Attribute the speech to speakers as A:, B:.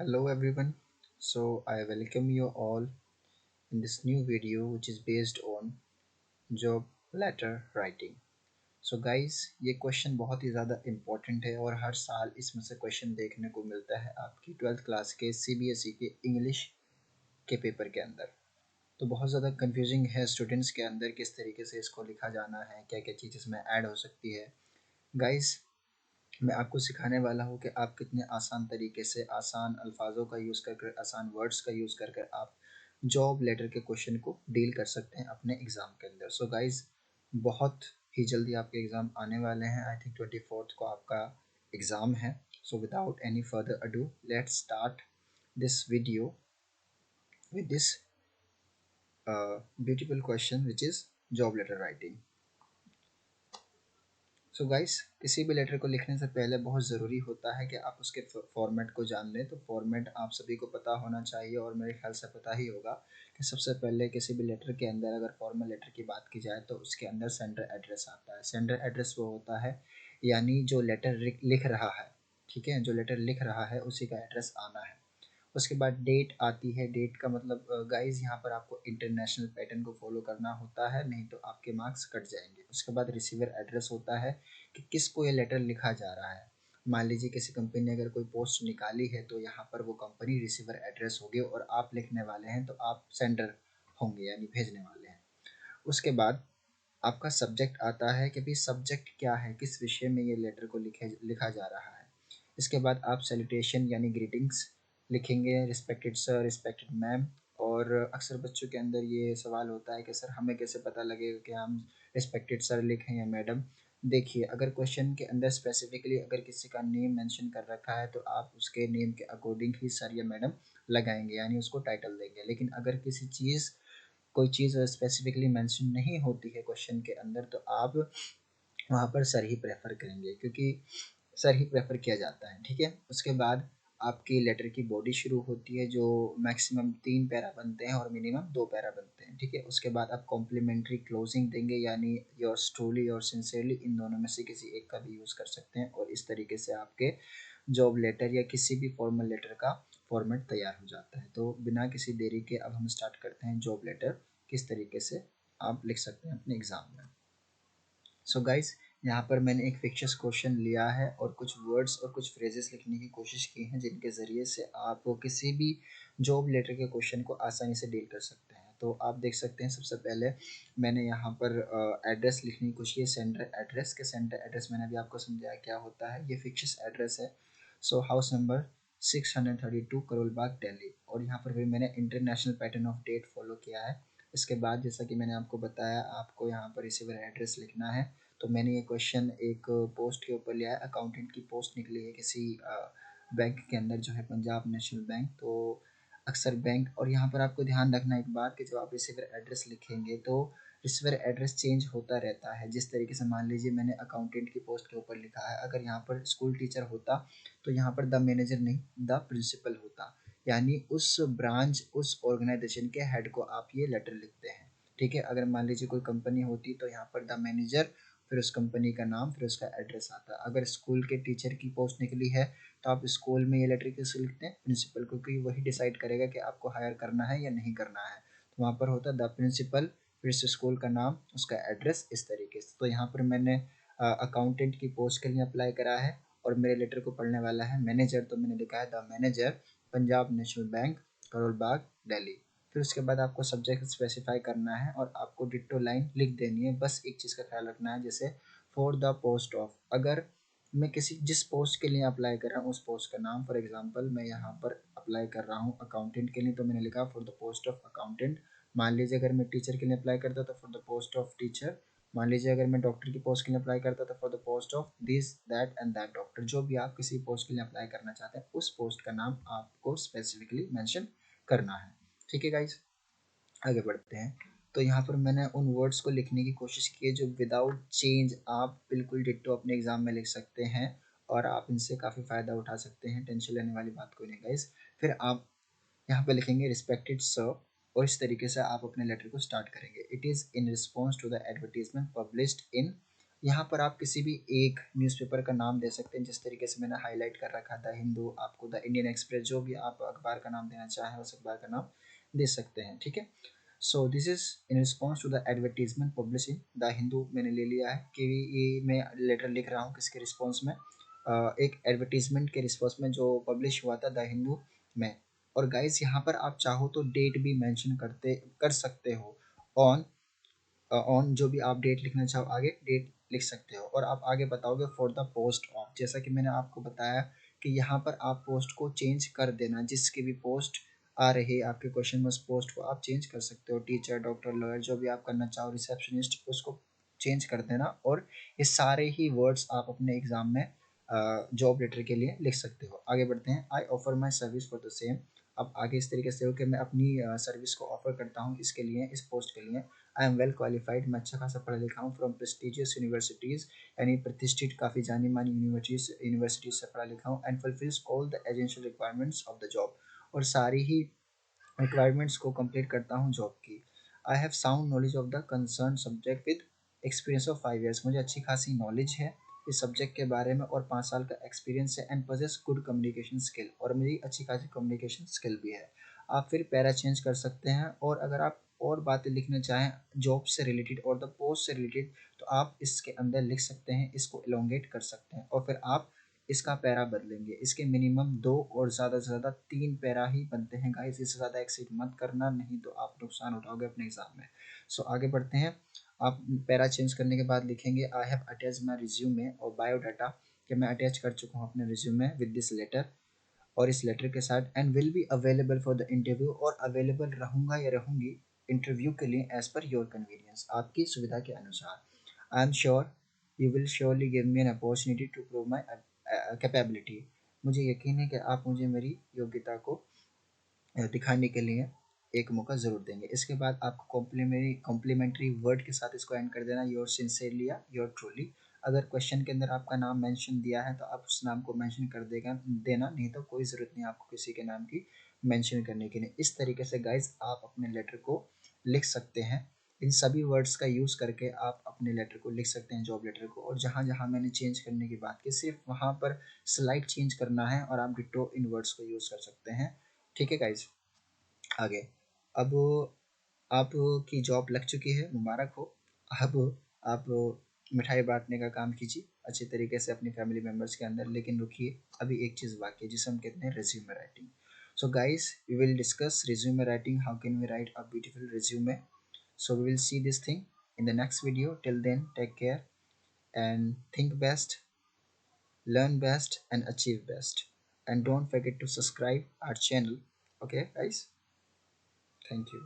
A: Hello everyone. So I welcome you all in this new video which is based on job letter writing. So guys ये question बहुत ही ज़्यादा important है और हर साल इसमें से क्वेश्चन देखने को मिलता है आपकी 12th क्लास के सीबीएसई के इंग्लिश के पेपर के अंदर। तो बहुत ज़्यादा कंफ्यूजिंग है स्टूडेंट्स के अंदर किस तरीके से इसको लिखा जाना है, क्या क्या चीज़ इसमें ऐड हो सकती है। गाइस मैं आपको सिखाने वाला हूँ कि आप कितने आसान तरीके से आसान अल्फाजों का यूज़ कर कर आसान वर्ड्स का यूज़ कर कर आप जॉब लेटर के क्वेश्चन को डील कर सकते हैं अपने एग्ज़ाम के अंदर। सो गाइज बहुत ही जल्दी आपके एग्ज़ाम आने वाले हैं। आई थिंक 24th को आपका एग्ज़ाम है। So without any further ado let's start this video with this beautiful question which is job letter writing. So guys किसी भी लेटर को लिखने से पहले बहुत ज़रूरी होता है कि आप उसके फॉर्मेट को जान लें। तो फॉर्मेट आप सभी को पता होना चाहिए और मेरे ख्याल से पता ही होगा कि सबसे पहले किसी भी लेटर के अंदर अगर फॉर्मल लेटर की बात की जाए तो उसके अंदर सेंडर एड्रेस आता है। सेंडर एड्रेस वो होता है यानी जो लेटर लिख रहा है, ठीक है, जो लेटर लिख रहा है उसी का एड्रेस आना है। उसके बाद डेट आती है। डेट का मतलब गाइस यहाँ पर आपको इंटरनेशनल पैटर्न को फॉलो करना होता है, नहीं तो आपके मार्क्स कट जाएंगे। उसके बाद रिसीवर एड्रेस होता है कि किसको ये लेटर लिखा जा रहा है। मान लीजिए किसी कंपनी ने अगर कोई पोस्ट निकाली है तो यहाँ पर वो कंपनी रिसीवर एड्रेस होगी और आप लिखने वाले हैं तो आप सेंडर होंगे यानी भेजने वाले हैं। उसके बाद आपका सब्जेक्ट आता है कि भाई सब्जेक्ट क्या है, किस विषय में ये लेटर को लिखा जा रहा है। इसके बाद आप सैल्यूटेशन यानी ग्रीटिंग्स लिखेंगे, रिस्पेक्टेड सर, रिस्पेक्टेड मैम। और अक्सर बच्चों के अंदर ये सवाल होता है कि सर हमें कैसे पता लगेगा कि हम रिस्पेक्टेड सर लिखें या मैडम। देखिए अगर क्वेश्चन के अंदर स्पेसिफिकली अगर किसी का नेम मेंशन कर रखा है तो आप उसके नेम के अकॉर्डिंग ही सर या मैडम लगाएंगे यानी उसको टाइटल देंगे। लेकिन अगर कोई चीज़ स्पेसिफिकली मेंशन नहीं होती है क्वेश्चन के अंदर तो आप वहाँ पर सर ही प्रेफर करेंगे, क्योंकि सर ही प्रेफर किया जाता है। ठीक है, उसके बाद आपकी लेटर की बॉडी शुरू होती है जो मैक्सिमम 3 पैरा बनते हैं और मिनिमम 2 पैरा बनते हैं। ठीक है, उसके बाद आप कॉम्प्लीमेंट्री क्लोजिंग देंगे यानी योर्स ट्रूली और सिंसियरली, इन दोनों में से किसी एक का भी यूज़ कर सकते हैं। और इस तरीके से आपके जॉब लेटर या किसी भी फॉर्मल लेटर का फॉर्मेट तैयार हो जाता है। तो बिना किसी देरी के अब हम स्टार्ट करते हैं जॉब लेटर किस तरीके से आप लिख सकते हैं अपने एग्ज़ाम में। सो गाइस यहाँ पर मैंने एक फिक्शियस क्वेश्चन लिया है और कुछ वर्ड्स और कुछ फ्रेजेस लिखने की कोशिश की है जिनके ज़रिए से आप किसी भी जॉब लेटर के क्वेश्चन को आसानी से डील कर सकते हैं। तो आप देख सकते हैं सबसे पहले मैंने यहाँ पर एड्रेस लिखने की कोशिश की, सेंटर एड्रेस के सेंटर एड्रेस मैंने अभी आपको समझाया क्या होता है, ये फिक्शियस एड्रेस है। So house number 632 Karol Bagh Delhi. और यहाँ पर भी मैंने international pattern of date follow किया है। इसके बाद जैसा कि मैंने आपको बताया आपको यहाँ पर रिसीवर एड्रेस लिखना है। तो मैंने ये क्वेश्चन एक पोस्ट के ऊपर लिया है, अकाउंटेंट की पोस्ट निकली है किसी बैंक के अंदर जो है पंजाब नेशनल बैंक। तो अक्सर बैंक, और यहाँ पर आपको ध्यान रखना एक बात कि जब आप रिसीवर एड्रेस लिखेंगे तो रिसीवर एड्रेस चेंज होता रहता है। जिस तरीके से मान लीजिए मैंने अकाउंटेंट की पोस्ट के ऊपर लिखा है, अगर यहाँ पर स्कूल टीचर होता तो यहाँ पर द मैनेजर नहीं द प्रिंसिपल होता, यानी उस ब्रांच उस ऑर्गेनाइजेशन के हेड को आप ये लेटर लिखते हैं। ठीक है, अगर मान लीजिए कोई कंपनी होती तो यहाँ पर द मैनेजर, फिर उस कंपनी का नाम, फिर उसका एड्रेस आता है। अगर स्कूल के टीचर की पोस्ट निकली है तो आप स्कूल में ये लेटर किसे लिखते हैं, प्रिंसिपल को, क्योंकि वही डिसाइड करेगा कि आपको हायर करना है या नहीं करना है। तो वहाँ पर होता है द प्रिंसिपल, फिर से स्कूल का नाम, उसका एड्रेस, इस तरीके से। तो यहाँ पर मैंने अकाउंटेंट की पोस्ट के लिए अप्लाई करा है और मेरे लेटर को पढ़ने वाला है मैनेजर, तो मैंने लिखा है the manager Punjab National Bank Karol Bagh Delhi. फिर उसके बाद आपको सब्जेक्ट स्पेसिफाई करना है और आपको डिट्टो लाइन लिख देनी है। बस एक चीज़ का ख्याल रखना है, जैसे फॉर द पोस्ट ऑफ, अगर मैं किसी जिस पोस्ट के लिए अप्लाई कर रहा हूँ उस पोस्ट का नाम, फॉर एग्जांपल मैं यहाँ पर अप्लाई कर रहा हूँ अकाउंटेंट के लिए तो मैंने लिखा for the post of accountant. मान लीजिए अगर मैं टीचर के लिए अप्लाई करता तो for the post of teacher. मान लीजिए अगर मैं डॉक्टर की पोस्ट के लिए अप्लाई करता तो for the post of this that and that doctor. जो भी आप किसी पोस्ट के लिए अप्लाई करना चाहते हैं उस पोस्ट का नाम आपको स्पेसिफिकली मेंशन करना है। ठीक है गाइज, आगे बढ़ते हैं। तो यहाँ पर मैंने उन वर्ड्स को लिखने की कोशिश की है जो विदाउट चेंज आप बिल्कुल डिट्टो अपने एग्जाम में लिख सकते हैं और आप इनसे काफ़ी फ़ायदा उठा सकते हैं। टेंशन लेने वाली बात कोई नहीं गाइस। फिर आप यहाँ पे लिखेंगे रिस्पेक्टेड सर और इस तरीके से आप अपने लेटर को स्टार्ट करेंगे। It is in response to the advertisement published in यहाँ पर आप किसी भी एक न्यूज़पेपर का नाम दे सकते हैं, जिस तरीके से मैंने हाईलाइट कर रखा द हिंदू, आपको द इंडियन एक्सप्रेस, जो भी आप अखबार का नाम देना चाहें उस अखबार का नाम दे सकते हैं, ठीक है। So this is in response to the advertisement publish in the Hindu, मैंने ले लिया है कि ये मैं लेटर लिख रहा हूँ किसके रिस्पॉन्स में, एक एडवर्टीजमेंट के रिस्पॉन्स में जो पब्लिश हुआ था द हिंदू में। और गाइस यहाँ पर आप चाहो तो डेट भी मेंशन कर सकते हो, ऑन ऑन जो भी आप डेट लिखना चाहो आगे डेट लिख सकते हो, और आप आगे बताओगे फॉर द पोस्ट ऑफ, जैसा कि मैंने आपको बताया कि यहाँ पर आप पोस्ट को चेंज कर देना, जिसकी भी पोस्ट आ रही है आपके क्वेश्चन में, उस पोस्ट को आप चेंज कर सकते हो, टीचर, डॉक्टर, लॉयर, जो भी आप करना चाहो, रिसेप्शनिस्ट, उसको चेंज कर देना। और ये सारे ही वर्ड्स आप अपने एग्जाम में जॉब लेटर के लिए लिख सकते हो। आगे बढ़ते हैं, I offer my service for the same. अब आगे इस तरीके से हो कि मैं अपनी सर्विस को ऑफर करता हूँ इसके लिए, इस पोस्ट के लिए। आई एम वेल क्वालिफाइड, मैं अच्छा खासा पढ़ा लिखा हूँ, फ्रॉम प्रेस्टिजियस यूनिवर्सिटीज़, यानी प्रतिष्ठित काफ़ी जानी मानी यूनिवर्सिटीज से पढ़ा लिखा हूँ, and fulfils all the essential requirements of the job, और सारी ही रिक्वायरमेंट्स को कंप्लीट करता हूँ जॉब की। I have sound knowledge of the concern subject with experience of 5 years, मुझे अच्छी खासी नॉलेज है इस सब्जेक्ट के बारे में और 5 साल का एक्सपीरियंस है, and possess good communication skill, और मेरी अच्छी खासी कम्युनिकेशन स्किल भी है। आप फिर पैरा चेंज कर सकते हैं, और अगर आप और बातें लिखना चाहें जॉब से रिलेटेड और द पोस्ट से रिलेटेड, तो आप इसके अंदर लिख सकते हैं, इसको एलोंगेट कर सकते हैं, और फिर आप इसका पैरा बदलेंगे। इसके मिनिमम 2 और ज़्यादा से ज़्यादा 3 पैरा ही बनते हैं गाइस, इससे ज़्यादा एक्सीड मत करना, नहीं तो आप नुकसान उठाओगे अपने एग्जाम में। सो आगे बढ़ते हैं, आप पैरा चेंज करने के बाद लिखेंगे I have attach my resume और बायोडाटा, कि मैं अटैच कर चुका हूँ अपने रिज्यूमे विद दिस लेटर, और इस लेटर के साथ, and will be available for the interview, और अवेलेबल रहूँगा या रहूँगी इंटरव्यू के लिए एज पर योर कन्वीनियंस, आपकी सुविधा के अनुसार। I am sure you will surely give me an opportunity to prove my capability, मुझे यकीन है कि आप मुझे मेरी योग्यता को दिखाने के लिए एक मौका ज़रूर देंगे। इसके बाद आपको कॉम्प्लीमेंट्री वर्ड के साथ इसको एंड कर देना, योर सिंसियरली या योर ट्रूली। अगर क्वेश्चन के अंदर आपका नाम मेंशन दिया है तो आप उस नाम को मेंशन कर देना, नहीं तो कोई ज़रूरत नहीं आपको किसी के नाम की मेंशन करने के लिए। इस तरीके से गाइज आप अपने लेटर को लिख सकते हैं, इन सभी वर्ड्स का यूज़ करके आप अपने लेटर को लिख सकते हैं, जॉब लेटर को। और जहाँ जहाँ मैंने चेंज करने की बात की, सिर्फ वहाँ पर स्लाइड चेंज करना है, और आप डिटो इन वर्ड्स को यूज़ कर सकते हैं, ठीक है गाइज। आगे, अब आपकी जॉब लग चुकी है, मुबारक हो। अब आप मिठाई बांटने का काम कीजिए अच्छे तरीके से अपनी फैमिली मेम्बर्स के अंदर, लेकिन रुकिए, अभी एक चीज़ बाकी है जिसे हम कहते हैं resume writing. So guys we will discuss resume writing, how can we write a beautiful resume. So we will see this thing in the next video. Till then, take care and think best, learn best, and achieve best. And don't forget to subscribe our channel. Okay, guys? Thank you.